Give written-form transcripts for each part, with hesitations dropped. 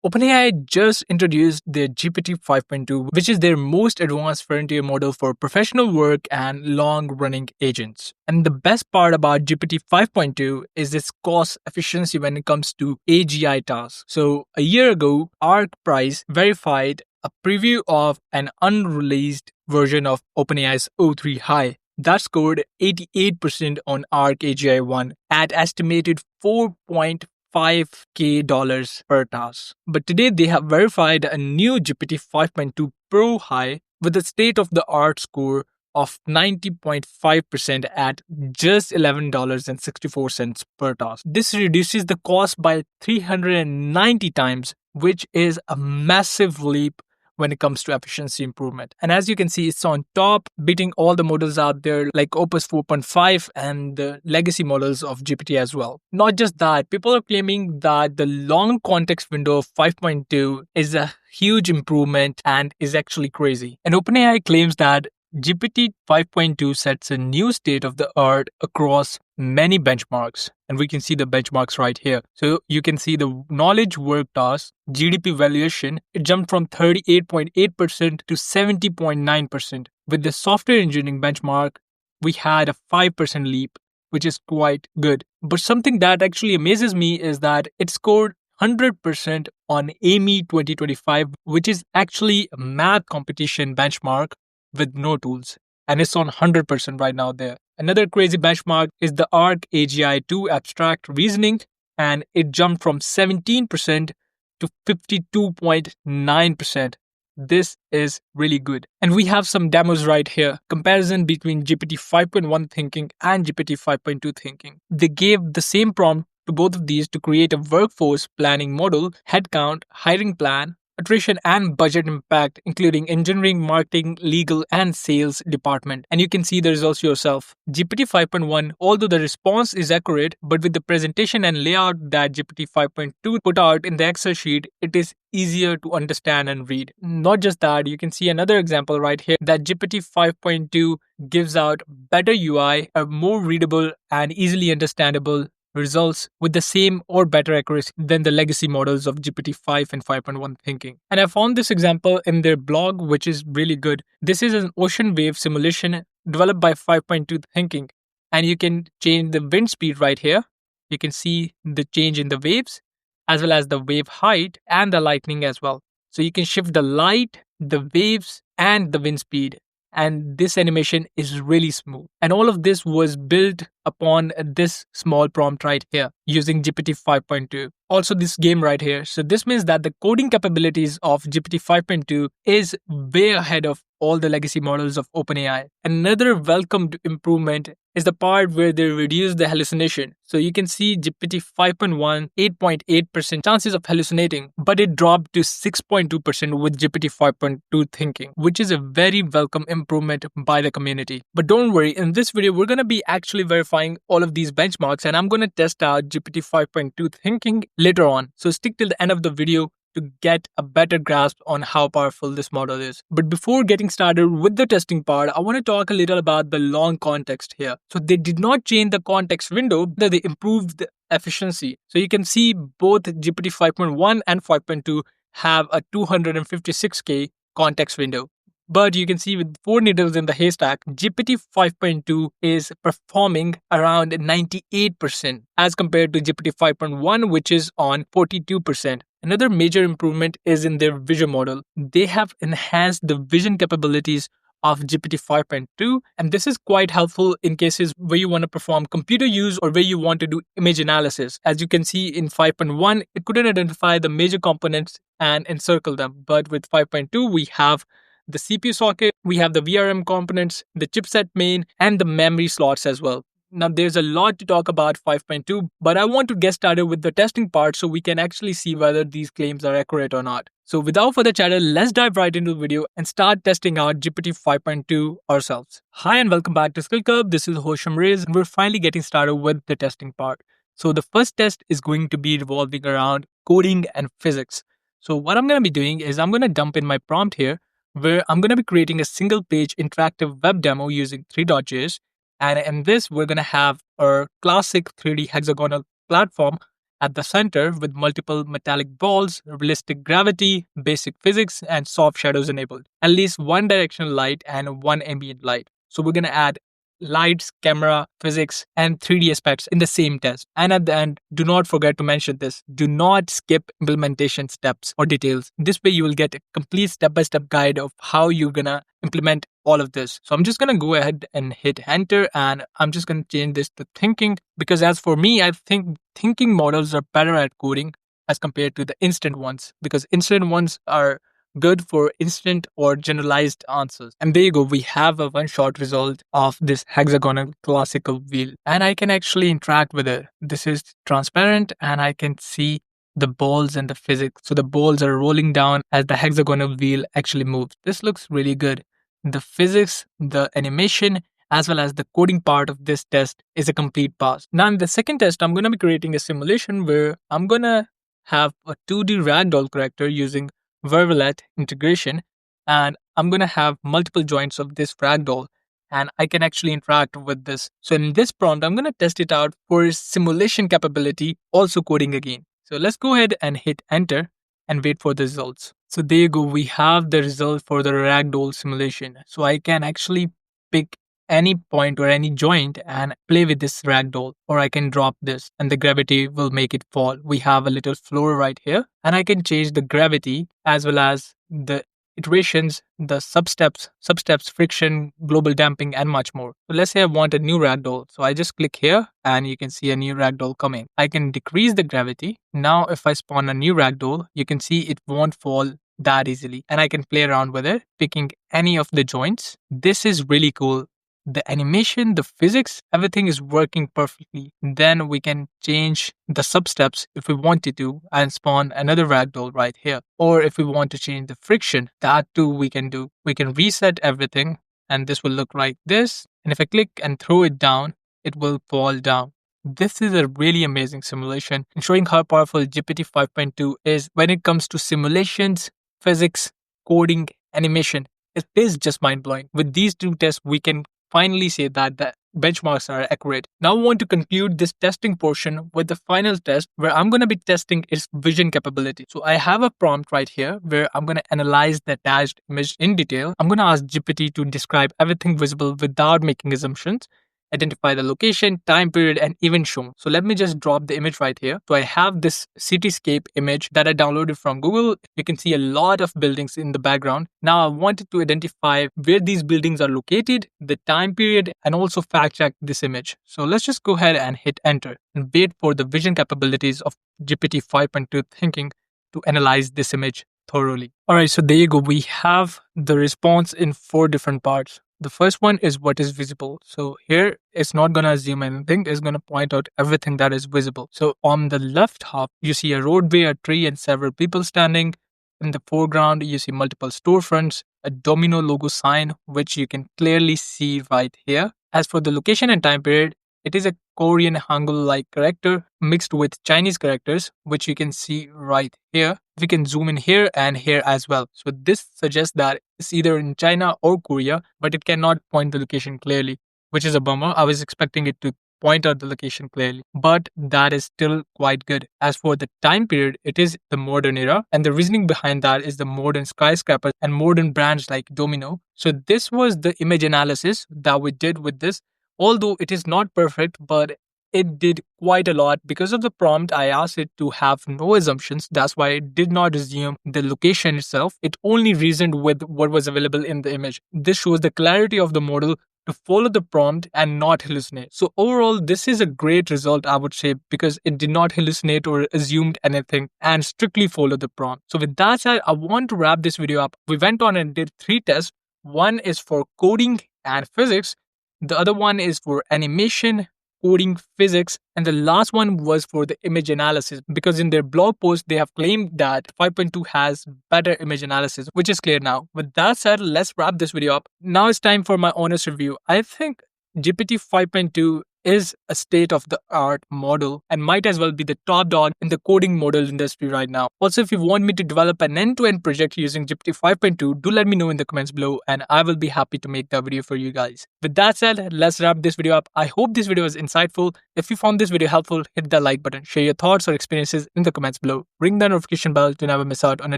OpenAI just introduced their GPT-5.2, which is their most advanced frontier model for professional work and long-running agents. And the best part about GPT-5.2 is its cost efficiency when it comes to AGI tasks. So a year ago, ArcPrice verified a preview of an unreleased version of OpenAI's O3 High that scored 88% on Arc AGI 1 at estimated 4.5K dollars per task. But today they have verified a new GPT 5.2 Pro High with a state-of-the-art score of 90.5% at just $11.64 per task. This reduces the cost by 390 times, which is a massive leap when it comes to efficiency improvement. And as you can see, it's on top, beating all the models out there like Opus 4.5 and the legacy models of GPT as well. Not just that, people are claiming that the long context window of 5.2 is a huge improvement and is actually crazy. And OpenAI claims that GPT 5.2 sets a new state of the art across many benchmarks. And we can see the benchmarks right here. So you can see the knowledge work task, GDP valuation, it jumped from 38.8% to 70.9%. With the software engineering benchmark, we had a 5% leap, which is quite good. But something that actually amazes me is that it scored 100% on AMI 2025, which is actually a math competition benchmark with no tools, and it's on 100% right now there. Another crazy benchmark is the Arc AGI 2 abstract reasoning, and it jumped from 17% to 52.9%. This is really good. And we have some demos right here. Comparison between GPT 5.1 thinking and GPT 5.2 thinking. They gave the same prompt to both of these to create a workforce planning model, headcount, hiring plan, attrition and budget impact, including engineering, marketing, legal, and sales department. And you can see the results yourself. GPT 5.1, although the response is accurate, but with the presentation and layout that GPT 5.2 put out in the Excel sheet, it is easier to understand and read. Not just that, you can see another example right here that GPT 5.2 gives out better UI, a more readable and easily understandable results with the same or better accuracy than the legacy models of GPT-5 and 5.1 thinking. And I found this example in their blog, which is really good. This is an ocean wave simulation developed by 5.2 thinking. And you can change the wind speed right here. You can see the change in the waves, as well as the wave height and the lightning as well. So you can shift the light, the waves, and the wind speed. And this animation is really smooth. And all of this was built upon this small prompt right here using GPT 5.2. Also this game right here. So this means that the coding capabilities of GPT 5.2 is way ahead of all the legacy models of OpenAI. Another welcomed improvement is the part where they reduce the hallucination. So you can see GPT 5.1, 8.8% chances of hallucinating, but it dropped to 6.2% with GPT 5.2 thinking, which is a very welcome improvement by the community. But don't worry, in this video, we're going to be actually verifying all of these benchmarks, and I'm going to test out GPT 5.2 thinking later on. So stick till the end of the video to get a better grasp on how powerful this model is. But before getting started with the testing part, I want to talk a little about the long context here. So they did not change the context window, but they improved the efficiency. So you can see both GPT 5.1 and 5.2 have a 256K context window. But you can see with 4 needles in the haystack, GPT 5.2 is performing around 98% as compared to GPT 5.1, which is on 42%. Another major improvement is in their vision model. They have enhanced the vision capabilities of GPT 5.2, and this is quite helpful in cases where you want to perform computer use or where you want to do image analysis. As you can see in 5.1, it couldn't identify the major components and encircle them. But with 5.2, we have the CPU socket, we have the VRM components, the chipset main, and the memory slots as well. Now, there's a lot to talk about 5.2, but I want to get started with the testing part so we can actually see whether these claims are accurate or not. So without further chatter, let's dive right into the video and start testing out GPT 5.2 ourselves. Hi and welcome back to SkillCurb. This is Hosham Reyes, and we're finally getting started with the testing part. So the first test is going to be revolving around coding and physics. So what I'm going to be doing is I'm going to dump in my prompt here, where I'm going to be creating a single page interactive web demo using 3.js. And in this, we're going to have our classic 3D hexagonal platform at the center with multiple metallic balls, realistic gravity, basic physics, and soft shadows enabled. At least one directional light and one ambient light. So we're going to add lights, camera, physics, and 3D aspects in the same test. And at the end, do not forget to mention this. Do not skip implementation steps or details. This way you will get a complete step-by-step guide of how you're gonna implement all of this. So I'm just gonna go ahead and hit enter, and I'm just gonna change this to thinking, because as for me, I think thinking models are better at coding as compared to the instant ones, because instant ones are good for instant or generalized answers. And there you go, we have a one-shot result of this hexagonal classical wheel. And I can actually interact with it. This is transparent and I can see the balls and the physics. So the balls are rolling down as the hexagonal wheel actually moves. This looks really good. The physics, the animation, as well as the coding part of this test is a complete pass. Now in the second test, I'm going to be creating a simulation where I'm going to have a 2D ragdoll character using Vervalet integration, and I'm going to have multiple joints of this ragdoll, and I can actually interact with this. So in this prompt, I'm going to test it out for simulation capability, also coding again. So let's go ahead and hit enter and wait for the results. So there you go, we have the result for the ragdoll simulation. So I can actually pick any point or any joint and play with this ragdoll, or I can drop this and the gravity will make it fall. We have a little floor right here, and I can change the gravity as well as the iterations, the substeps, friction, global damping, and much more. So let's say I want a new ragdoll. So I just click here and you can see a new ragdoll coming. I can decrease the gravity. Now if I spawn a new ragdoll, you can see it won't fall that easily, and I can play around with it, picking any of the joints. This is really cool. The animation, the physics, everything is working perfectly. Then we can change the substeps if we wanted to and spawn another ragdoll right here. Or if we want to change the friction, that too we can do. We can reset everything and this will look like this. And if I click and throw it down, it will fall down. This is a really amazing simulation and showing how powerful GPT 5.2 is when it comes to simulations, physics, coding, animation. It is just mind-blowing. With these two tests, we can finally say that the benchmarks are accurate. Now I want to conclude this testing portion with the final test where I'm going to be testing its vision capability. So I have a prompt right here where I'm going to analyze the attached image in detail. I'm going to ask GPT to describe everything visible without making assumptions, identify the location, time period, and event shown. So let me just drop the image right here. So I have this cityscape image that I downloaded from Google. You can see a lot of buildings in the background. Now I wanted to identify where these buildings are located, the time period, and also fact check this image. So let's just go ahead and hit enter and wait for the vision capabilities of GPT 5.2 thinking to analyze this image thoroughly. All right, so there you go. We have the response in 4 different parts. The first one is what is visible. So here it's not going to assume anything. It's going to point out everything that is visible. So on the left half, you see a roadway, a tree, and several people standing. In the foreground, you see multiple storefronts, a domino logo sign, which you can clearly see right here. As for the location and time period, it is a Korean Hangul-like character mixed with Chinese characters, which you can see right here. We can zoom in here and here as well. So this suggests that it's either in China or Korea, but it cannot point the location clearly, which is a bummer. I was expecting it to point out the location clearly, but that is still quite good. As for the time period, it is the modern era, and the reasoning behind that is the modern skyscrapers and modern brands like Domino. So this was the image analysis that we did with this. Although it is not perfect, but it did quite a lot. Because of the prompt, I asked it to have no assumptions. That's why it did not assume the location itself. It only reasoned with what was available in the image. This shows the clarity of the model to follow the prompt and not hallucinate. So overall, this is a great result, I would say, because it did not hallucinate or assumed anything and strictly followed the prompt. So with that said, I want to wrap this video up. We went on and did 3 tests. One is for coding and physics. The other one is for animation, coding, physics, and the last one was for the image analysis, because in their blog post, they have claimed that 5.2 has better image analysis, which is clear now. With that said, let's wrap this video up. Now it's time for my honest review. I think GPT 5.2 is a state of the art model and might as well be the top dog in the coding model industry right now. Also, if you want me to develop an end-to-end project using GPT 5.2, do let me know in the comments below and I will be happy to make that video for you guys. With that said, let's wrap this video up. I hope this video was insightful. If you found this video helpful, hit that like button, share your thoughts or experiences in the comments below. Ring the notification bell to never miss out on our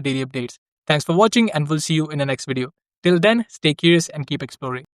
daily updates. Thanks for watching and we'll see you in the next video. Till then, stay curious and keep exploring.